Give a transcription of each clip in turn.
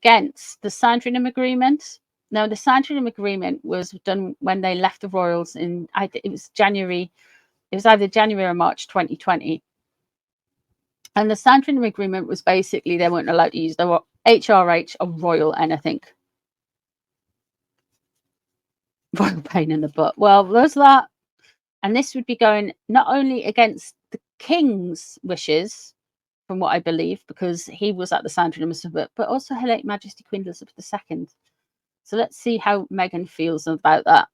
against the Sandum Agreement. Now, the Sandum Agreement was done when they left the royals in, it was January, it was either January or March 2020. And the Sandum Agreement was basically they weren't allowed to use the HRH or royal anything. Royal pain in the butt. Well, there's that. And this would be going not only against the king's wishes, from what I believe, because he was at the Sandum Agreement, but also Her Late Majesty Queen Elizabeth II. So let's see how Meghan feels about that.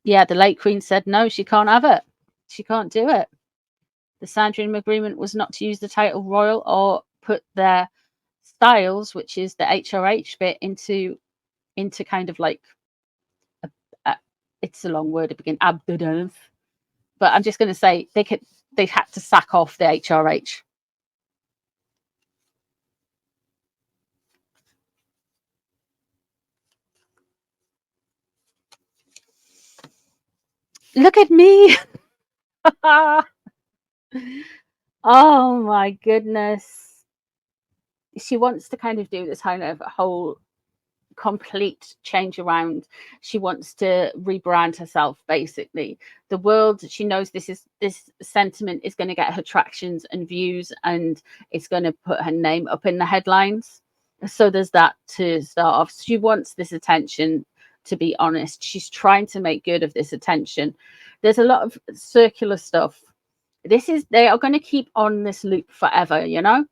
Yeah, the late Queen said no, she can't have it. She can't do it. The Sandum Agreement was not to use the title royal or put their styles, which is the HRH bit, into kind of like it's a long word to begin abdudance. But I'm just going to say they had to sack off the HRH. Look at me. Oh my goodness. She wants to kind of do this kind of whole complete change around. She wants to rebrand herself, basically. The world, she knows this sentiment is going to get her tractions and views, and it's going to put her name up in the headlines. So there's that to start off. She wants this attention, to be honest. She's trying to make good of this attention. There's a lot of circular stuff. They are going to keep on this loop forever, you know,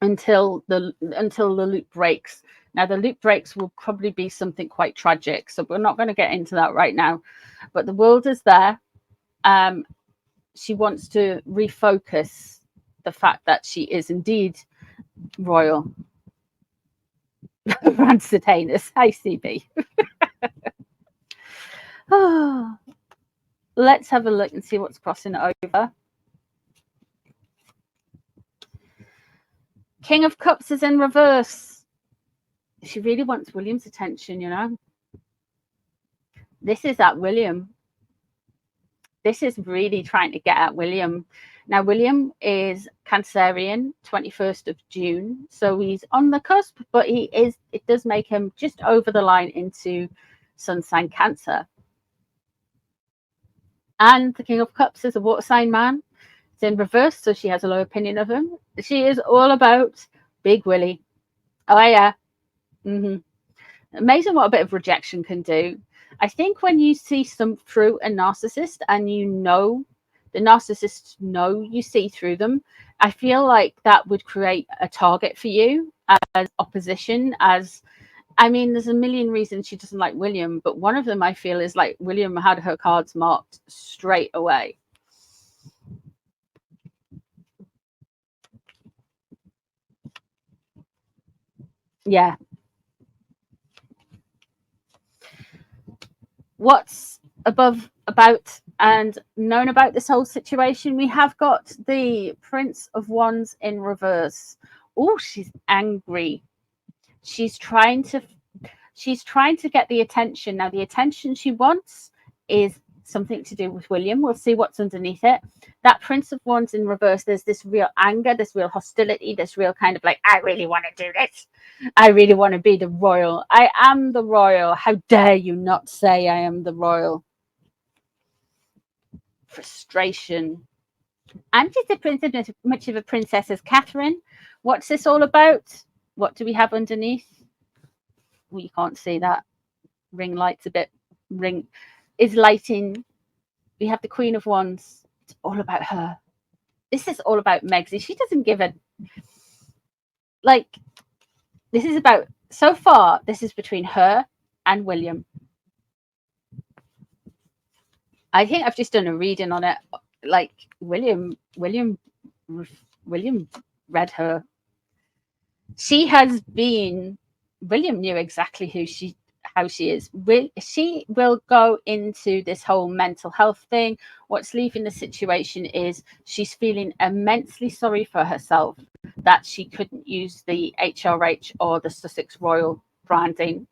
until the loop breaks. Now, the loop breaks will probably be something quite tragic, so we're not going to get into that right now. But the world is there. She wants to refocus the fact that she is indeed royal. Rancid heinous. Hi, CB. Oh, let's have a look and see what's crossing over. King of Cups is in reverse. She really wants William's attention, you know. This is at William. This is really trying to get at William. Now, William is Cancerian, 21st of June. So he's on the cusp, but it does make him just over the line into Sun sign Cancer. And the King of Cups is a water sign man. It's in reverse, so she has a low opinion of him. She is all about Big Willie. Oh, yeah. Amazing what a bit of rejection can do. I think when you see through a narcissist and you know the narcissists know you see through them, I feel like that would create a target for you as opposition. I mean, there's a million reasons she doesn't like William, but one of them I feel is like William had her cards marked straight away. Yeah. What's about and known about this whole situation? We have got the Prince of Wands in reverse. Oh, she's angry. She's trying to get the attention. Now, the attention she wants is something to do with William. We'll see what's underneath it. That Prince of Wands in reverse, there's this real anger, this real hostility, this real kind of like, I really want to do this. I really want to be the royal. I am the royal. How dare you not say I am the royal? Frustration. I'm just a princess, as much of a princess as Catherine. What's this all about? What do we have underneath? Well, you can't see that. Ring light's a bit is lighting. We have the Queen of Wands. It's all about her. This is all about Megsy. She doesn't give a like. This is about, so far, this is between her and William. I think I've just done a reading on it. Like William read her. She has been. William knew exactly how she is. She will go into this whole mental health thing. What's leaving the situation is she's feeling immensely sorry for herself that she couldn't use the HRH or the Sussex Royal branding.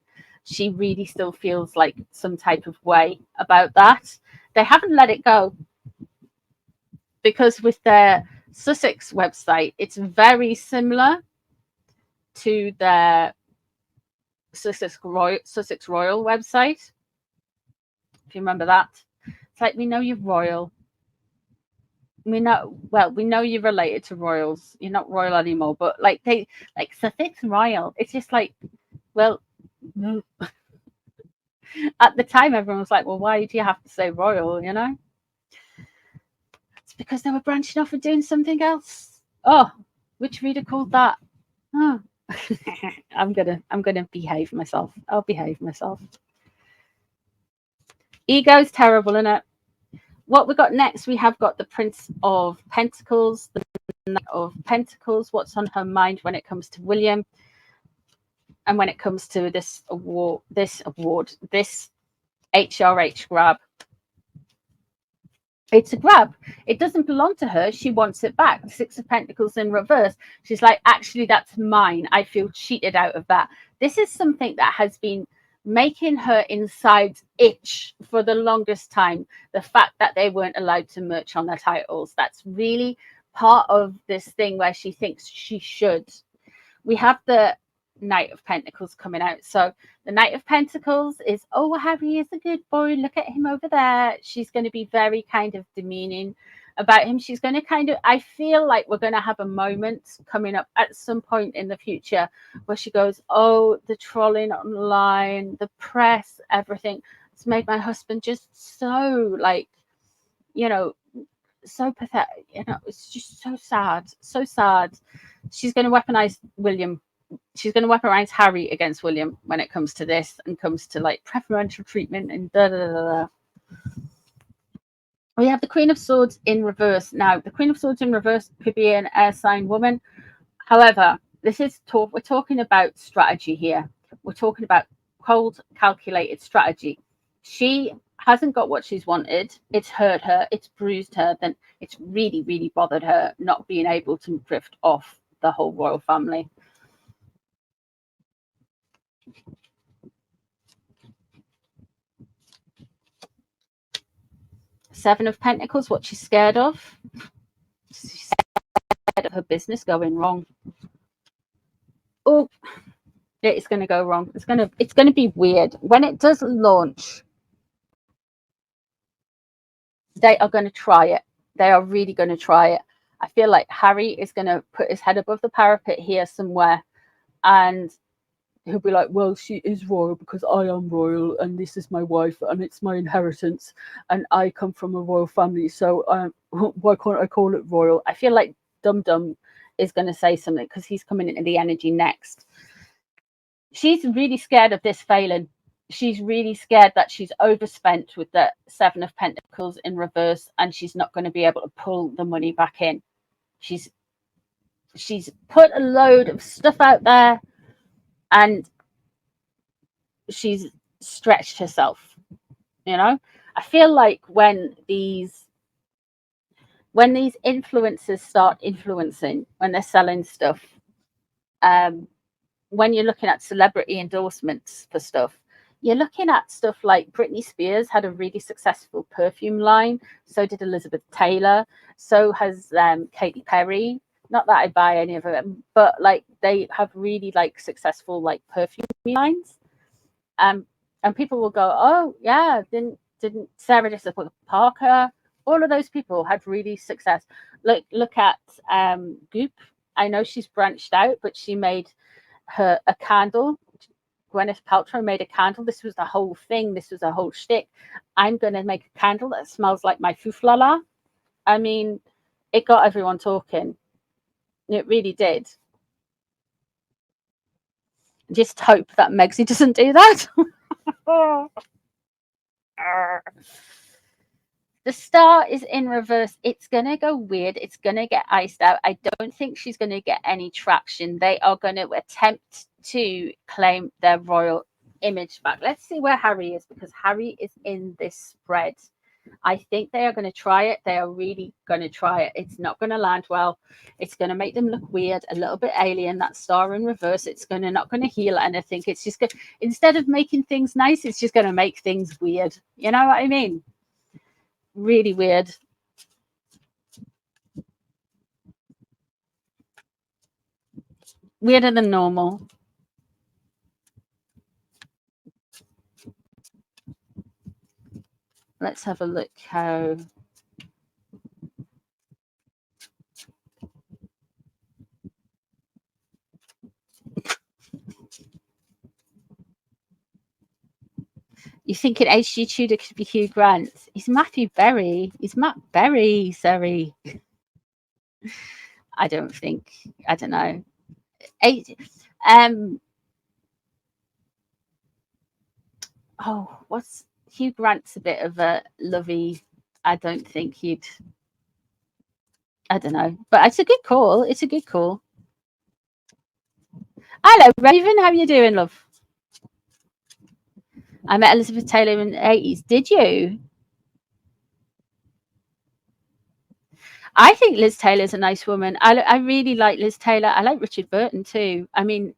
She really still feels like some type of way about that. They haven't let it go, because with their Sussex website. It's very similar to their Sussex Royal website. If you remember that, it's like, we know you're royal. We know, well, we know you're related to royals. You're not royal anymore, but like Sussex Royal. It's just like, well, at the time everyone was like, well, why do you have to say royal? You know, it's because they were branching off and doing something else. Oh, which reader called that? Oh. I'm gonna behave myself. I'll behave myself. Ego's terrible, isn't it? What we got next, we have got the Prince of Pentacles, the Knight of Pentacles. What's on her mind when it comes to William, and when it comes to this HRH grab? It's a grab. It doesn't belong to her. She wants it back. The Six of Pentacles in reverse. She's like, actually, that's mine. I feel cheated out of that. This is something that has been making her inside itch for the longest time. The fact that they weren't allowed to merch on their titles. That's really part of this thing where she thinks she should. We have the Knight of Pentacles coming out. So the Knight of Pentacles is, oh, Harry is a good boy. Look at him over there. She's going to be very kind of demeaning about him. She's going to kind of, I feel like we're going to have a moment coming up at some point in the future where she goes, oh, the trolling online, the press, everything. It's made my husband just so, like, you know, so pathetic. You know, it's just so sad. So sad. She's going to weaponize William. She's going to weaponize Harry against William when it comes to this, and comes to like preferential treatment and da da da da. We have the Queen of Swords in reverse. Now, the Queen of Swords in reverse could be an air sign woman. However, this is we're talking about strategy here. We're talking about cold, calculated strategy. She hasn't got what she's wanted. It's hurt her. It's bruised her. Then it's really, really bothered her not being able to drift off the whole royal family. Seven of Pentacles, what she's scared of. She's scared of her business going wrong. Oh, it's going to go wrong. It's going to be weird. When it does launch, they are going to try it. They are really going to try it. I feel like Harry is going to put his head above the parapet here somewhere, and he'll be like, well, she is royal because I am royal, and this is my wife, and it's my inheritance, and I come from a royal family, so why can't I call it royal? I feel like Dum Dum is going to say something because he's coming into the energy next. She's really scared of this failing. She's really scared that she's overspent with the Seven of Pentacles in reverse, and she's not going to be able to pull the money back in. She's put a load of stuff out there, and she's stretched herself. You know, I feel like when these influencers start influencing, when they're selling stuff, when you're looking at celebrity endorsements for stuff, you're looking at stuff like Britney Spears had a really successful perfume line. So did Elizabeth Taylor. So has Katy Perry. Not that I buy any of them, but like they have really like successful like perfume lines. And people will go, oh yeah, didn't Sarah Jessica Parker? All of those people had really success. Look at Goop. I know she's branched out, but she made her a candle. Gwyneth Paltrow made a candle. This was the whole thing. This was a whole shtick. I'm going to make a candle that smells like my fouflala. I mean, it got everyone talking. It really did. Just hope that Megxie doesn't do that. The Star is in reverse. It's going to go weird. It's going to get iced out. I don't think she's going to get any traction. They are going to attempt to claim their royal image back. Let's see where Harry is, because Harry is in this spread. I think they are going to try it. They are really going to try it. It's not going to land well. It's going to make them look weird, a little bit alien. That Star in reverse, it's not going to heal anything. It's just going, instead of making things nice, it's just going to make things weird. You know what I mean? Really weird. weirder than normal. Let's have a look how. You think an HG Tudor could be Hugh Grant? He's Matthew Berry. He's Matt Berry, sorry. I don't think. I don't know. Oh, what's Hugh Grant's a bit of a lovey. I don't think he'd. I don't know, but it's a good call. It's a good call. Hello, Raven. How you doing, love? I met Elizabeth Taylor in the 80s. Did you? I think Liz Taylor's a nice woman. I really like Liz Taylor. I like Richard Burton too. I mean,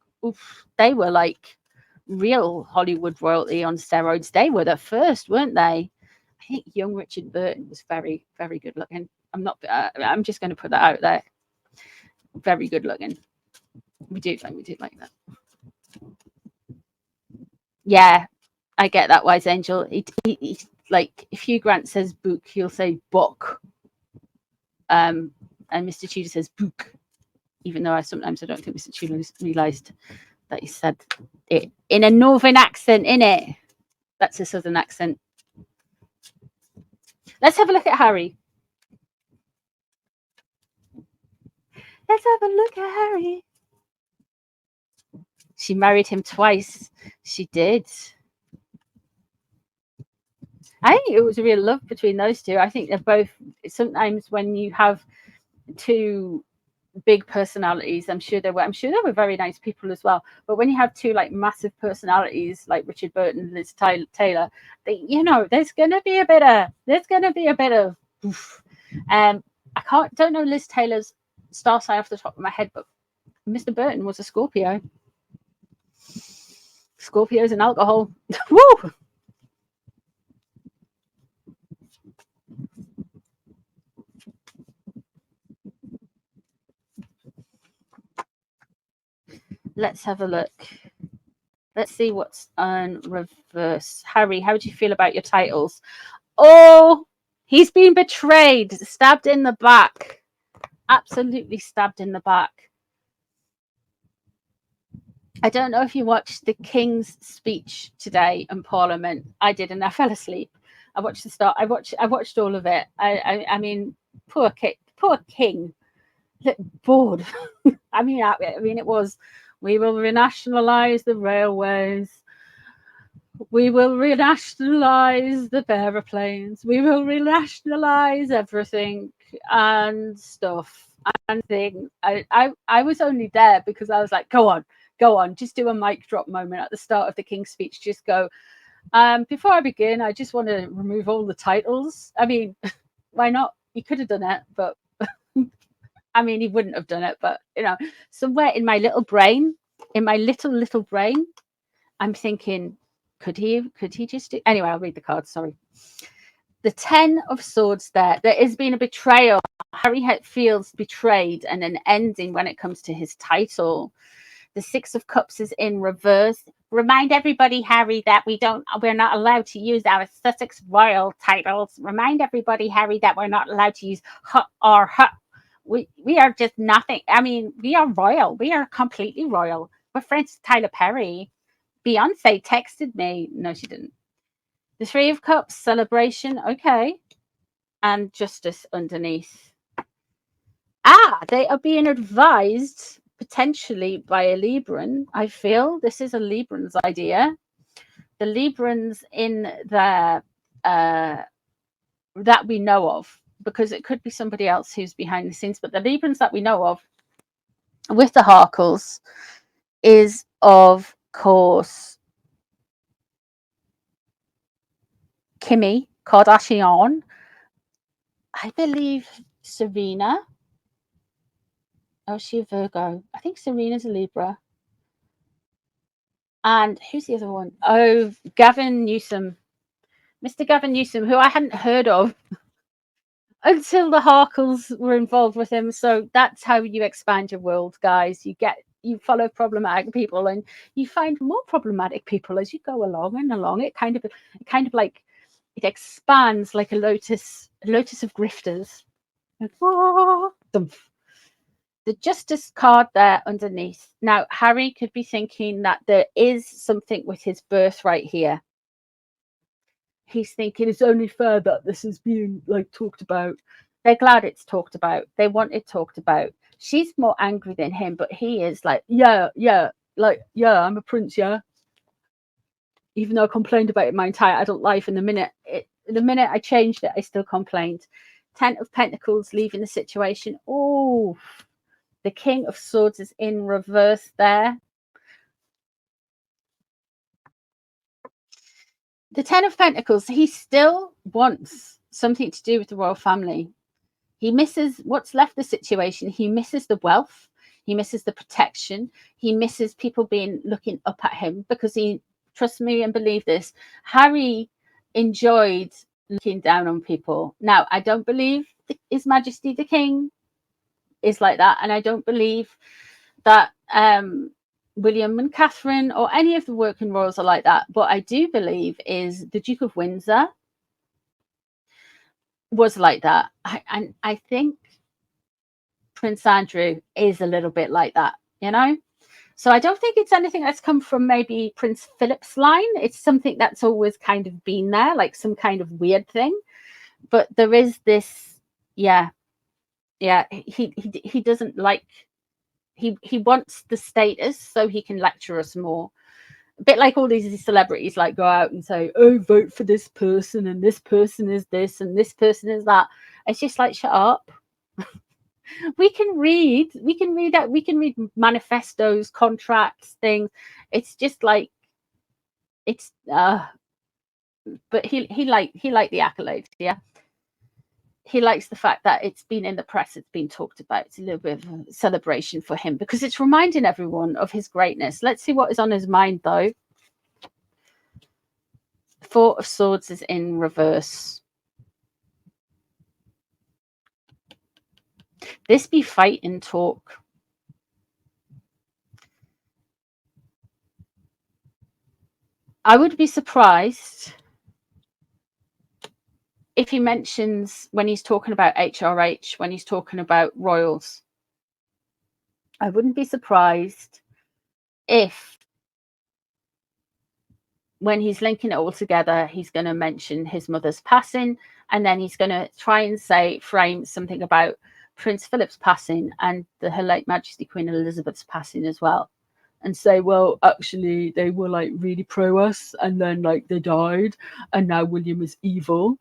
they were like real Hollywood royalty on steroids. They were the first, weren't they? I think young Richard Burton was very, very good looking. I'm just going to put that out there. Very good looking. We did like that. Yeah, I get that, Wise Angel. He like if Hugh Grant says book, he'll say book. And Mr. Tudor says book, even though sometimes I don't think Mr. Tudor realised that he said it in a northern accent, innit? That's a southern accent. Let's have a look at Harry. Let's have a look at Harry. She married him twice. She did. I think it was a real love between those two. I think they're both, sometimes when you have two big personalities, I'm sure they were very nice people as well. But when you have two like massive personalities like Richard Burton and Liz Taylor, there's gonna be a bit of oof. Don't know Liz Taylor's star sign off the top of my head, but Mr. Burton was a Scorpio. Scorpios and alcohol. Woo! Let's have a look. Let's see what's on reverse. Harry, how do you feel about your titles? Oh, he's been betrayed. Stabbed in the back. Absolutely stabbed in the back. I don't know if you watched the King's speech today in Parliament. I didn't. I fell asleep. I watched the start. I watched all of it. I mean, poor King. Bored. I mean, it was. We will renationalize the railways. We will renationalize the aeroplanes. We will renationalize everything and stuff and things. I was only there because I was like, go on, just do a mic drop moment at the start of the King's speech. Just go. Before I begin, I just want to remove all the titles. I mean, why not? He could have done it, but I mean, he wouldn't have done it. But somewhere in my little brain, in my little brain, I'm thinking, could he just do? Anyway, I'll read the cards. Sorry. The 10 of Swords there has been a betrayal. Harry feels betrayed and an ending when it comes to his title. The 6 of Cups is in reverse. Remind everybody, Harry, that we're not allowed to use our Sussex royal titles. Remind everybody, Harry, that we're not allowed to use or we are just nothing. I mean, we are royal. We are completely royal. We're friends with Tyler Perry. Beyonce texted me. No, she didn't. The 3 of Cups, celebration. Okay. And justice underneath. They are being advised potentially by a Libran. I feel this is a Libran's idea. The Librans in there that we know of, because it could be somebody else who's behind the scenes, but the Librans that we know of with the Harkles is, of course, Kimmy Kardashian, I believe Serena. Oh, she a Virgo. I think Serena's a Libra. And who's the other one? Oh, Gavin Newsom. Mr. Gavin Newsom, who I hadn't heard of until the Harkles were involved with him. So that's how you expand your world, guys. You get you follow problematic people and you find more problematic people as you go along and along. It kind of like it expands like a lotus of grifters. Oh, the Justice card there underneath. Now, Harry could be thinking that there is something with his birthright here. He's thinking it's only fair that this is being like talked about. They're glad it's talked about. They want it talked about. She's more angry than him, but he is like, yeah, I'm a prince, yeah. Even though I complained about it my entire adult life, and the minute I changed it, I still complained. 10 of Pentacles leaving the situation. Oh, the King of Swords is in reverse there. The 10 of Pentacles, he still wants something to do with the royal family. He misses what's left the situation. He misses the wealth. He misses the protection. He misses people being looking up at him, because he, trust me and believe this, Harry enjoyed looking down on people. Now, I don't believe His Majesty the King is like that, and I don't believe that William and Catherine or any of the working royals are like that. But I do believe is the Duke of Windsor was like that. And I think Prince Andrew is a little bit like that, you know? So I don't think it's anything that's come from maybe Prince Philip's line. It's something that's always kind of been there, like some kind of weird thing. But there is this, yeah, he doesn't like, he wants the status so he can lecture us more. A bit like all these celebrities like go out and say, oh, vote for this person and this person is this and this person is that. It's just like, shut up. we can read manifestos, contracts, things. It's just like, it's but he liked the accolades. Yeah, he likes the fact that it's been in the press, it's been talked about. It's a little bit of a celebration for him because it's reminding everyone of his greatness. Let's see what is on his mind though. 4 of Swords is in reverse. This be fight and talk. I would be surprised if he mentions, when he's talking about HRH, when he's talking about royals, I wouldn't be surprised if when he's linking it all together, he's going to mention his mother's passing, and then he's going to try and frame something about Prince Philip's passing and Her late Majesty Queen Elizabeth's passing as well, and say, well, actually they were like really pro us, and then like they died, and now William is evil.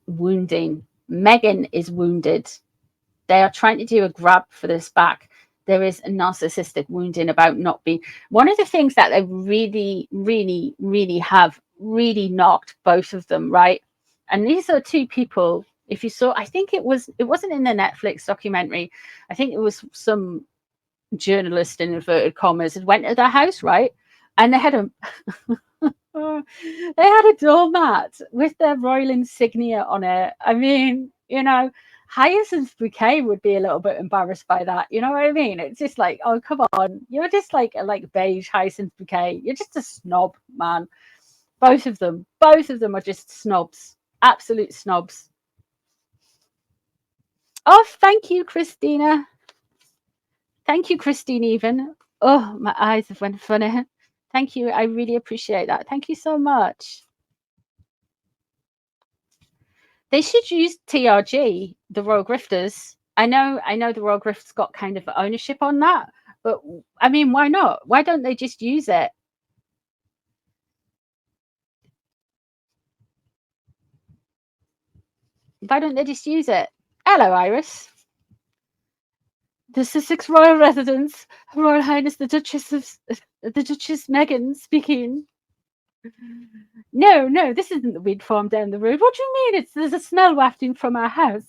Wounding. Meghan is wounded. They are trying to do a grab for this back. There is a narcissistic wounding about not being. One of the things that they really have knocked both of them, right? And these are two people, if you saw, I think it wasn't in the Netflix documentary. I think it was some journalist in inverted commas had went to their house, right? And they had a they had a doormat with their royal insignia on it. I mean, you know, Hyacinth Bouquet would be a little bit embarrassed by that. You know what I mean? It's just like, oh, come on. You're just like a beige Hyacinth Bouquet. You're just a snob, man. Both of them are just snobs. Absolute snobs. Oh, thank you, Christina. Thank you, Christine, even. Oh, my eyes have went funny. Thank you. I really appreciate that. Thank you so much. They should use TRG, the Royal Grifters. I know the Royal Grift's got kind of ownership on that, but I mean, why not? Why don't they just use it? Why don't they just use it? Hello, Iris. The Sussex Royal Residence, Her Royal Highness the Duchess Meghan speaking. No, this isn't the weed farm down the road. What do you mean? There's a smell wafting from our house.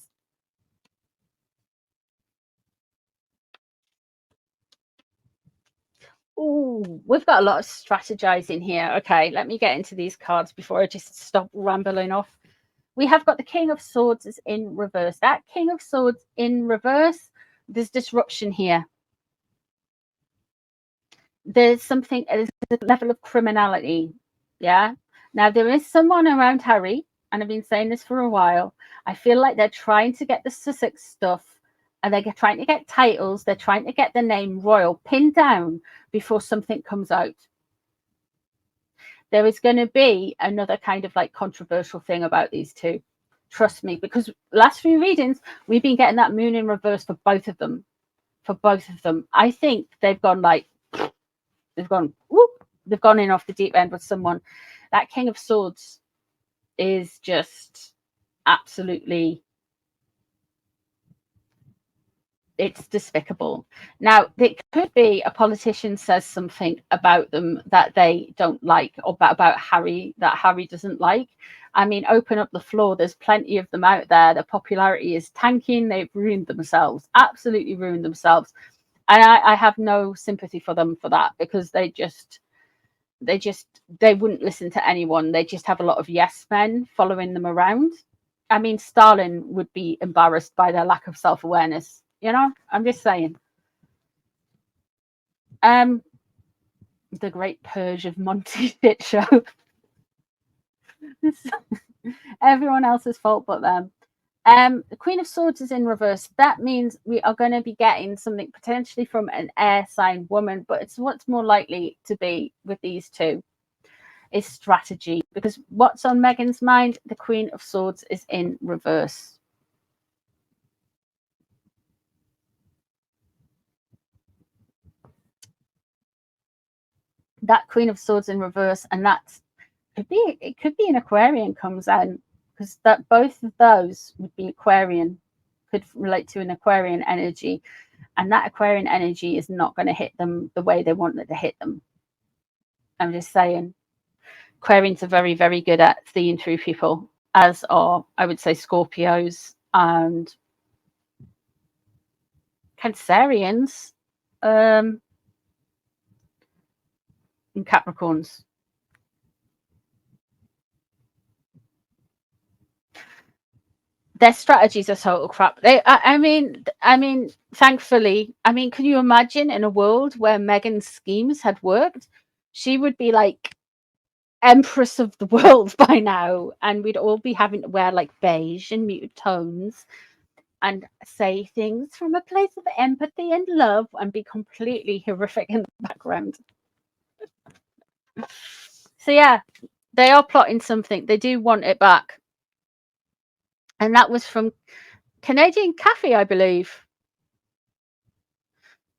Oh, we've got a lot of strategizing here. Okay, let me get into these cards before I just stop rambling off. we have got the King of Swords is in reverse. That King of Swords in reverse, there's disruption here. There's something, there's a level of criminality. Yeah. Now, there is someone around Harry, and I've been saying this for a while. I feel like they're trying to get the Sussex stuff, and they're trying to get titles. They're trying to get the name royal pinned down before something comes out. There is going to be another kind of like controversial thing about these two. Trust me, because last few readings, we've been getting that moon in reverse for both of them. For both of them. I think they've gone like, they've gone, whoop, they've gone in off the deep end with someone. That King of Swords is just absolutely, it's despicable. Now, it could be a politician says something about them that they don't like, or about Harry that Harry doesn't like. I mean, open up the floor. There's plenty of them out there. The popularity is tanking. They've ruined themselves, absolutely ruined themselves. And I have no sympathy for them for that, because they wouldn't listen to anyone. They just have a lot of yes men following them around. I mean, Stalin would be embarrassed by their lack of self-awareness. You know, I'm just saying. The Great Purge of Monty shit show. Everyone else's fault but them. The Queen of Swords is in reverse. That means we are going to be getting something potentially from an air sign woman, but it's what's more likely to be with these two is strategy, because what's on Meghan's mind? The Queen of Swords is in reverse. That Queen of Swords in reverse, and that's it could be an Aquarian comes in, because that both of those would be Aquarian, could relate to an Aquarian energy, and that Aquarian energy is not going to hit them the way they want it to hit them. I'm just saying. Aquarians are very, very good at seeing through people, as are, I would say, Scorpios and Cancerians, and Capricorns. Their strategies are total crap. I mean, thankfully, I mean, can you imagine in a world where Meghan's schemes had worked? She would be like Empress of the world by now, and we'd all be having to wear like beige and muted tones and say things from a place of empathy and love and be completely horrific in the background. So yeah, they are plotting something. They do want it back. And that was from Canadian Cafe, I believe.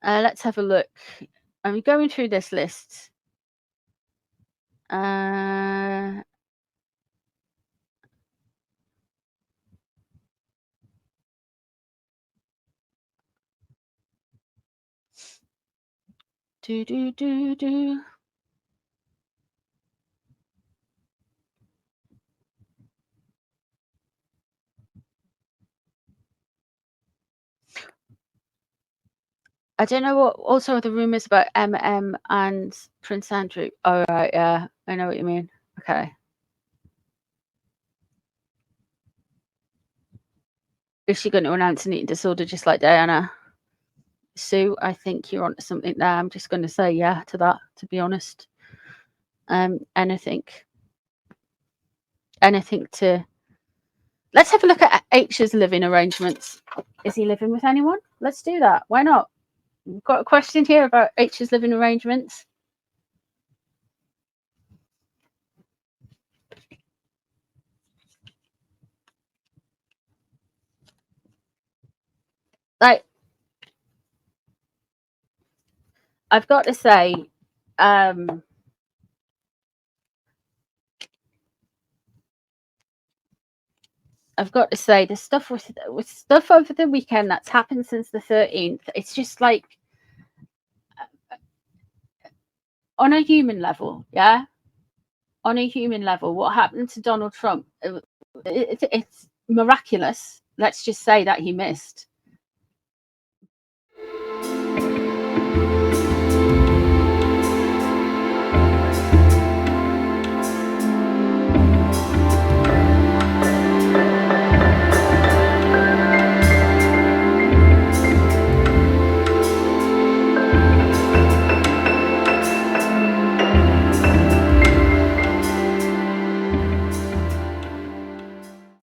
Let's have a look. I'm going through this list. Do. I don't know what also the rumors about MM and Prince Andrew. Oh, right, yeah. I know what you mean. Okay. Is she going to announce an eating disorder just like Diana? Sue, I think you're onto something there. I'm just going to say yeah to that, to be honest. Anything to... Let's have a look at H's living arrangements. Is he living with anyone? Let's do that. Why not? We've got a question here about H's living arrangements. Like, I've got to say, I've got to say, the stuff with stuff over the weekend that's happened since the 13th, it's just like, on a human level, yeah? On a human level, what happened to Donald Trump, it's miraculous. Let's just say that he missed.